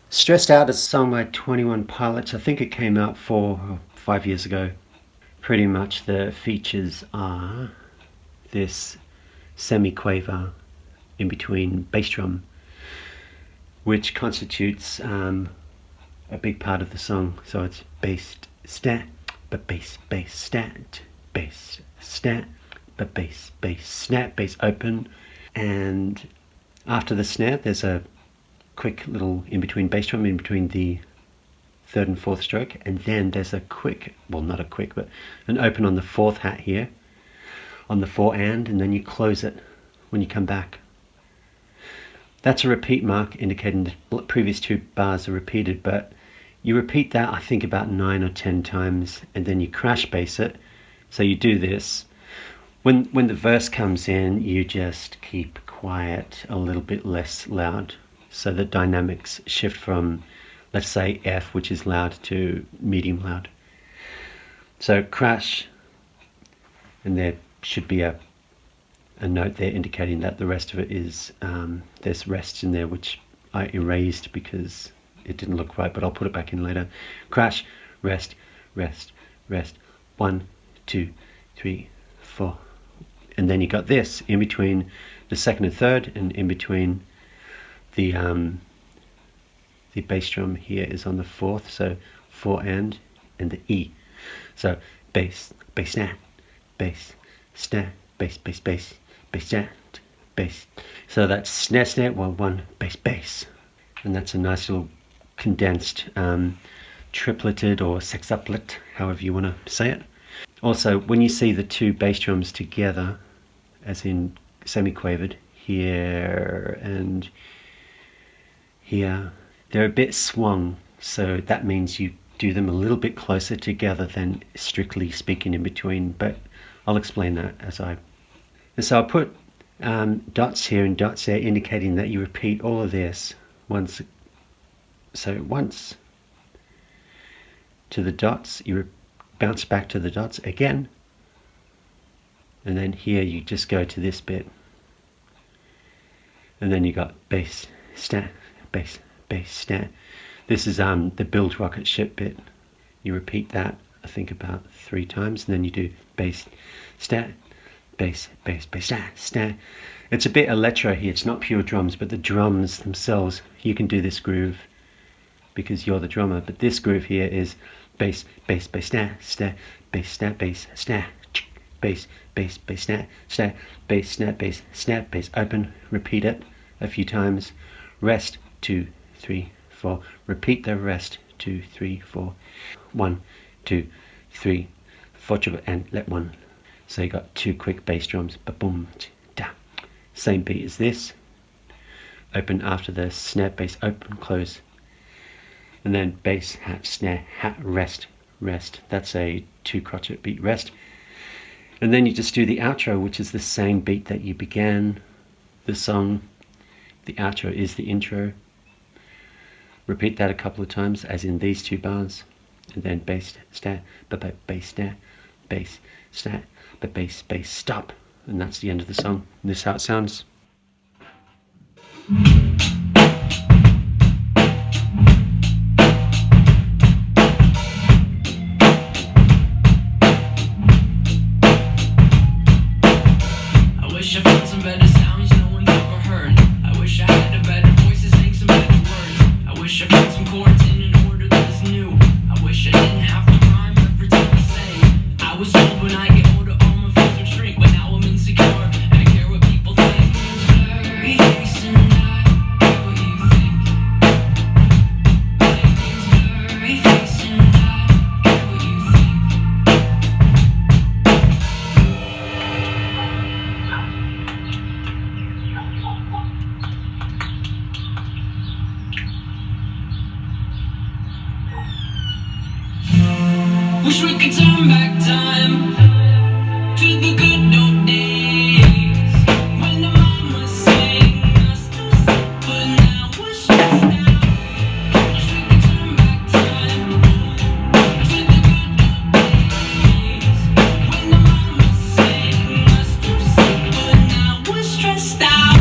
Stressed Out is a song by 21 Pilots. I think it came out 4 or 5 years ago. Pretty much the features are this semi-quaver in between bass drum, which constitutes a big part of the song. So it's bass, stat, but bass, stat, bass, stat, but bass, snap, bass open. And after the snare, there's a quick little in-between bass drum in between the third and fourth stroke, and then there's a quick, well, not a quick, but an open on the fourth hat here on the four and then you close it when you come back. That's a repeat mark indicating the previous two bars are repeated, but you repeat that I think about 9 or 10 times, and then you crash bass it. So you do this. When the verse comes in, you just keep quiet, a little bit less loud, so the dynamics shift from, let's say, F, which is loud, to medium loud. So crash, and there should be a note there indicating that the rest of it is, there's rests in there, which I erased because it didn't look right, but I'll put it back in later. Crash, rest, rest, rest, 1, 2, 3, 4. And then you got this in between the second and third, and in between the bass drum here is on the fourth, so four and the E. So bass, bass, snap, bass, snap, bass, bass, bass, bass, snap, bass. So that's snare, snare, 1, 1, bass, bass. And that's a nice little condensed tripleted or sextuplet, however you want to say it. Also, when you see the two bass drums together, as in semi-quavered, here and here, they're a bit swung, so that means you do them a little bit closer together than strictly speaking in between, but I'll explain that as I... And so I'll put dots here and dots there indicating that you repeat all of this once. So once to the dots, you bounce back to the dots again, and then here you just go to this bit, and then you got bass, stat, bass, bass, stat. This is the build rocket ship bit. You repeat that I think about 3 times, and then you do bass, stat, bass, bass, bass, stat, stat. It's a bit electro here, it's not pure drums, but the drums themselves, you can do this groove because you're the drummer, but this groove here is bass, bass, bass, stat, stat, bass, stat, bass, stat, bass, bass, bass, snap, snap, bass, snap, bass, snap, bass, open, repeat it a few times, rest, 2, 3, 4, repeat the rest, 2, 3, 4, 1, 2, 3, 4, and let 1. So you got 2 quick bass drums, ba-boom, da. Same beat as this, open after the snap, bass, open, close, and then bass, hat, snare, hat, rest, rest. That's a 2 crotchet beat rest. And then you just do the outro, which is the same beat that you began the song. The outro is the intro. Repeat that a couple of times, as in these 2 bars, and then bass, stat, bass, stat, bass, stat, bass, bass, stop, and that's the end of the song. And this is how it sounds. Wish we could turn back time to the good old days when the mama sang us to sleep, but now we're stressed out. Wish we could turn back time to the good old days when the mama sang us to sleep, but now we're stressed out.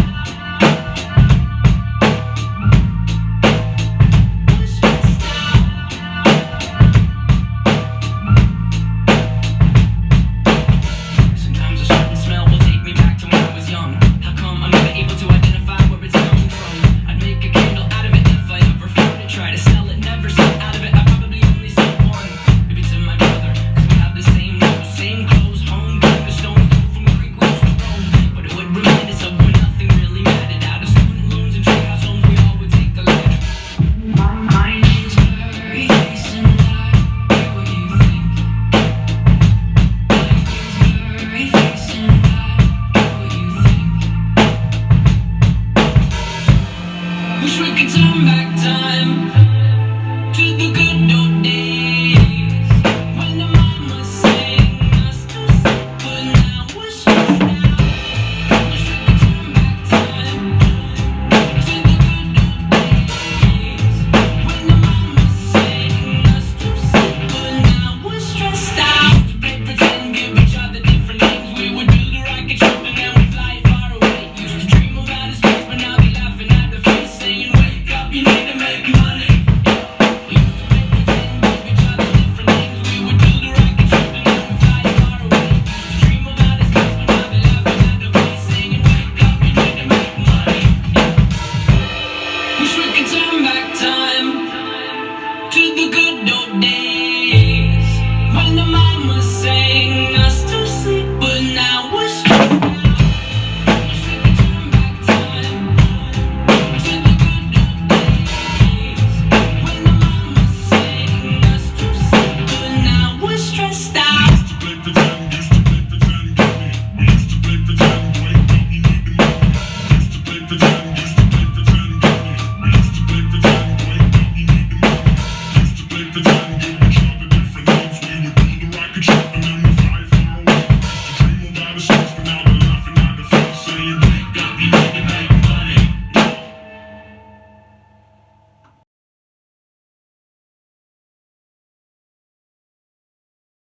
for time.